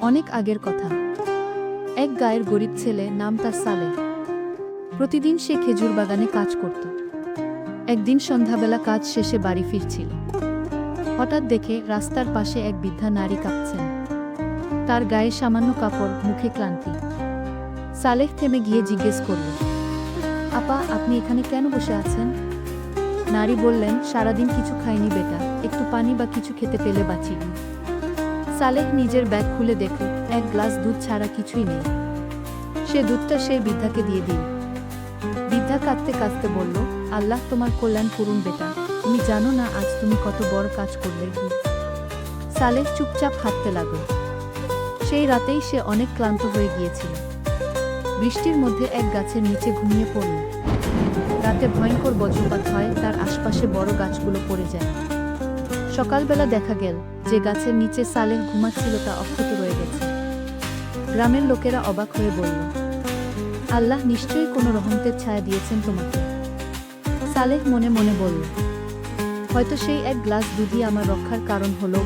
অনেক আগের কথা। এক গায়ের গরিব ছেলে, নাম তার সালেহ। প্রতিদিন সে খেজুর বাগানে কাজ করত। একদিন সন্ধ্যাবেলা কাজ শেষে বাড়ি ফিরছিল। হঠাৎ দেখে রাস্তার পাশে এক বৃদ্ধা নারী কাঁদছেন। তার গায়ে সামান্য কাপড়, মুখে ক্লান্তি। সালেহ থেমে গিয়ে জিজ্ঞেস করল, আপা, আপনি এখানে কেন বসে আছেন? নারী বললেন, সারাদিন কিছু খাইনি বেটা, একটু পানি বা কিছু খেতে পেলে বাঁচি। সালেহ নিজের ব্যাগ খুলে দেখল এক গ্লাস দুধ ছাড়া কিছুই নেই। সে দুধটা সেই বৃদ্ধাকে দিয়ে দিল। বৃদ্ধা কাঁদতে কাঁদতে বলল, আল্লাহ তোমার কল্যাণ করুন বেটা, তুমি জানো না আজ তুমি কত বড় কাজ করলে। সালেহ চুপচাপ হাঁটতে লাগল। সেই রাতেই সে অনেক ক্লান্ত হয়ে গিয়েছিল। বৃষ্টির মধ্যে এক গাছের নিচে ঘুমিয়ে পড়ল। রাতে ভয়ঙ্কর বজ্রপাত হয়, তার আশপাশে বড় গাছগুলো পড়ে যায়। সকালবেলা দেখা গেল যে গাছের নিচে সালেহ ঘুমাচ্ছিল তা অক্ষত রয়ে গেছে। গ্রামের লোকেরা অবাক হয়ে বলল, আল্লাহ নিশ্চয়ই কোনো রহমতের ছায়া দিয়েছেন তোমাকে। সালেহ মনে মনে বলল, হয়তো সেই এক গ্লাস দুধই আমার রক্ষার কারণ হলো।